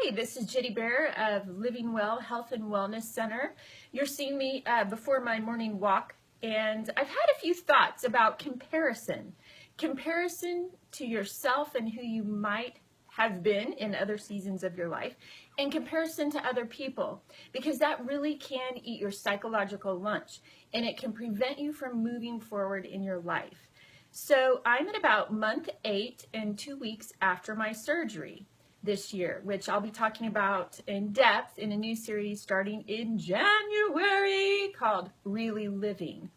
Hi, this is Bair of Living Well Health and Wellness Center. You're seeing me before my morning walk, and I've had a few thoughts about comparison. Comparison to yourself and who you might have been in other seasons of your life, and comparison to other people, because that really can eat your psychological lunch, and it can prevent you from moving forward in your life. So I'm at about month 8 and 2 weeks after my surgery this year, which I'll be talking about in depth in a new series starting in January called Really Living.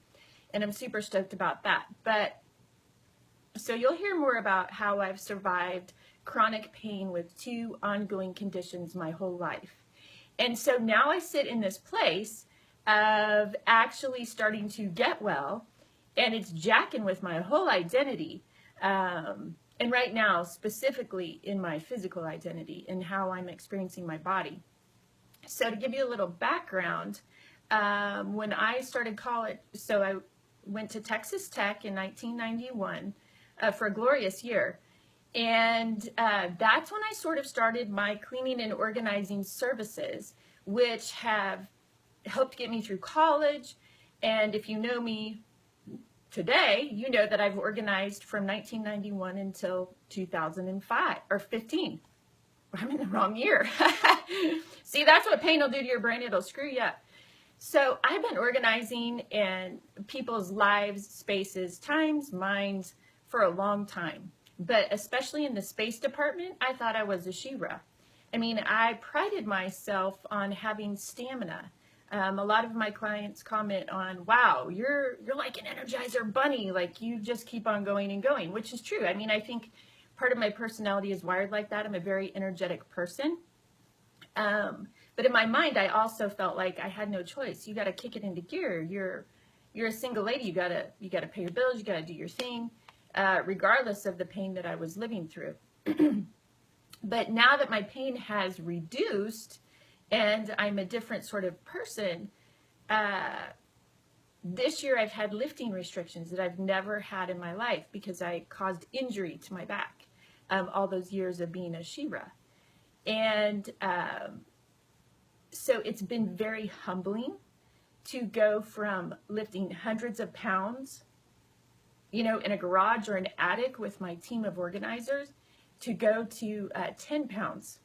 And I'm super stoked about that. But so you'll hear more about how I've survived chronic pain with 2 ongoing conditions my whole life. And so now I sit in this place of actually starting to get well, and it's jacking with my whole identity. And right now, specifically in my physical identity and how I'm experiencing my body. So to give you a little background, when I started college, so I went to Texas Tech in 1991 for a glorious year. And that's when I sort of started my cleaning and organizing services, which have helped get me through college. And if you know me today, you know that I've organized from 1991 until 2005 or 15. I'm in the wrong year. See, that's what pain will do to your brain. It'll screw you up. So I've been organizing in people's lives, spaces, times, minds for a long time. But especially in the space department, I thought I was a She-Ra. I mean, I prided myself on having stamina. A lot of my clients comment on, wow, you're like an Energizer bunny, like you just keep on going and going, which is true. I mean, I think part of my personality is wired like that. I'm a very energetic person. But in my mind, I also felt like I had no choice. You got to kick it into gear. You're a single lady. You got to pay your bills. You got to do your thing, regardless of the pain that I was living through. But now that my pain has reduced, and I'm a different sort of person, this year I've had lifting restrictions that I've never had in my life because I caused injury to my back all those years of being a She-Ra. And so it's been very humbling to go from lifting hundreds of pounds, in a garage or an attic with my team of organizers, to go to 10 pounds.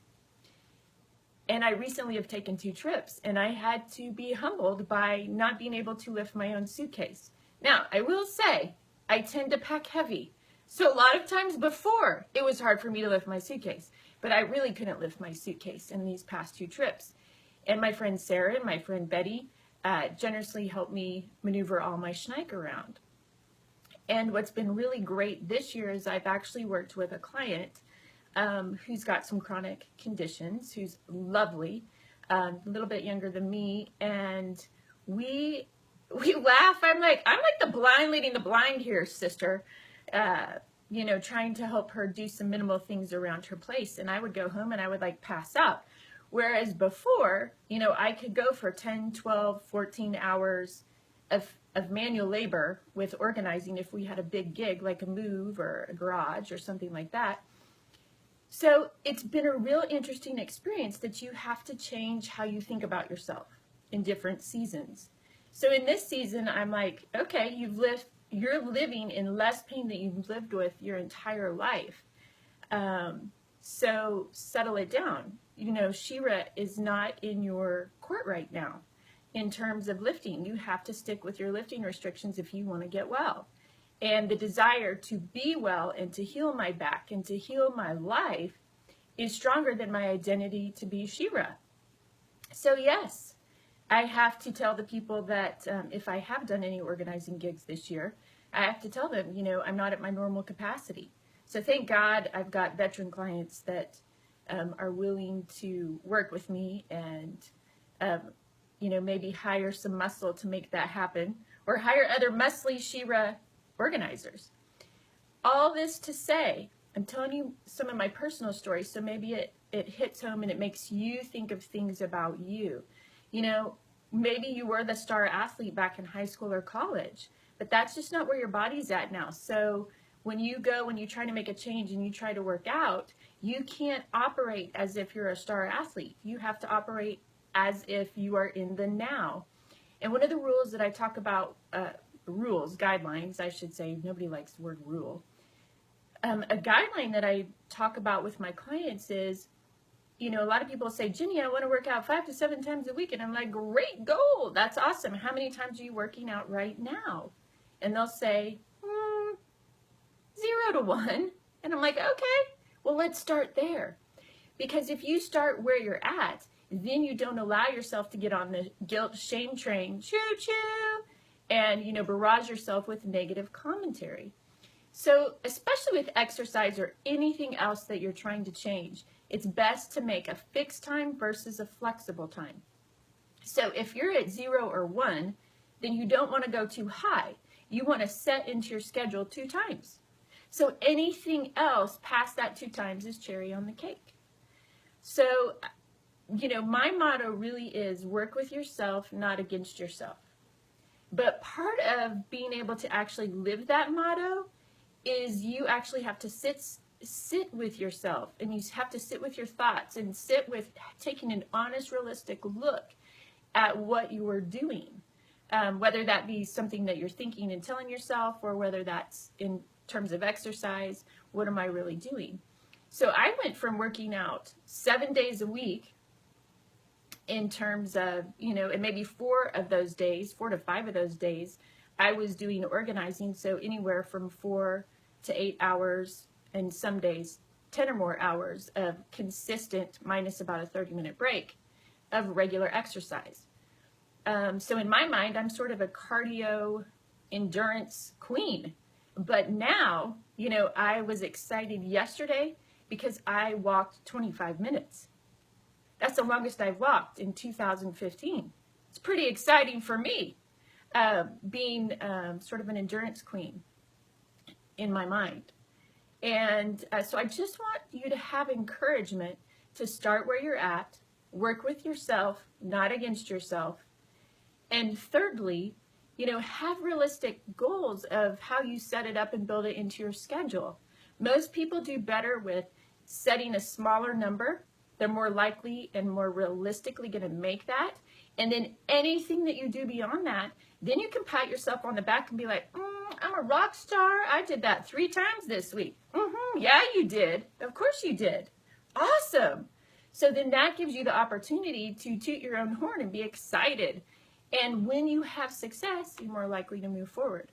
And I recently have taken 2 trips, and I had to be humbled by not being able to lift my own suitcase. Now, I will say, I tend to pack heavy. So a lot of times before, it was hard for me to lift my suitcase. But I really couldn't lift my suitcase in these past 2 trips. And my friend Sarah and my friend Betty generously helped me maneuver all my schneik around. And what's been really great this year is I've actually worked with a client who's got some chronic conditions, who's lovely, a little bit younger than me, and we laugh. I'm like the blind leading the blind here, sister, trying to help her do some minimal things around her place. And I would go home and I would pass out. Whereas before, I could go for 10, 12, 14 hours of manual labor with organizing if we had a big gig like a move or a garage or something like that. So it's been a real interesting experience that you have to change how you think about yourself in different seasons. So in this season, I'm like, okay, you're living in less pain than you've lived with your entire life. So settle it down. She-Ra is not in your court right now in terms of lifting. You have to stick with your lifting restrictions if you want to get well. And the desire to be well and to heal my back and to heal my life is stronger than my identity to be She-Ra. So yes, I have to tell the people that if I have done any organizing gigs this year, I have to tell them, I'm not at my normal capacity. So thank God I've got veteran clients that are willing to work with me and, maybe hire some muscle to make that happen, or hire other muscly She-Ra organizers. All this to say, I'm telling you some of my personal stories, so maybe it hits home and it makes you think of things about you. Maybe you were the star athlete back in high school or college, but that's just not where your body's at now. So when you try to make a change and you try to work out, You can't operate as if you're a star athlete. You have to operate as if you are in the now. And one of the rules that I talk about, guidelines, I should say, nobody likes the word rule. A guideline that I talk about with my clients is, a lot of people say, Jenny, I want to work out 5 to 7 times a week. And I'm like, great goal. That's awesome. How many times are you working out right now? And they'll say, 0 to 1. And I'm like, okay, well, let's start there. Because if you start where you're at, then you don't allow yourself to get on the guilt shame train, choo-choo, and, barrage yourself with negative commentary. So especially with exercise or anything else that you're trying to change, it's best to make a fixed time versus a flexible time. So if you're at 0 or 1, then you don't want to go too high. You want to set into your schedule 2 times. So anything else past that 2 times is cherry on the cake. So, my motto really is work with yourself, not against yourself. But part of being able to actually live that motto is you actually have to sit with yourself, and you have to sit with your thoughts and sit with taking an honest, realistic look at what you are doing, whether that be something that you're thinking and telling yourself, or whether that's in terms of exercise. What am I really doing? So I went from working out 7 days a week in terms of, and maybe 4 to 5 of those days, I was doing organizing. So anywhere from 4 to 8 hours, and some days 10 or more hours of consistent, minus about a 30-minute break, of regular exercise. So in my mind, I'm sort of a cardio endurance queen. But now, I was excited yesterday because I walked 25 minutes. That's the longest I've walked in 2015. It's pretty exciting for me, being sort of an endurance queen in my mind. And so I just want you to have encouragement to start where you're at, work with yourself, not against yourself. And thirdly, have realistic goals of how you set it up and build it into your schedule. Most people do better with setting a smaller number. They're more likely and more realistically going to make that. And then anything that you do beyond that, then you can pat yourself on the back and be like, I'm a rock star. I did that 3 times this week. Yeah, you did. Of course you did. Awesome. So then that gives you the opportunity to toot your own horn and be excited. And when you have success, you're more likely to move forward.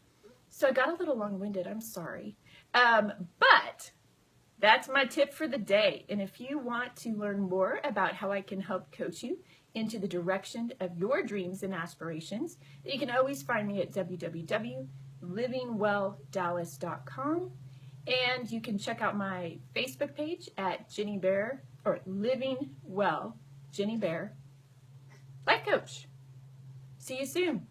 So I got a little long-winded. I'm sorry. But that's my tip for the day. And if you want to learn more about how I can help coach you into the direction of your dreams and aspirations, you can always find me at www.livingwelldallas.com. And you can check out my Facebook page at Jenny Bair, or Living Well, Jenny Bair, Life Coach. See you soon.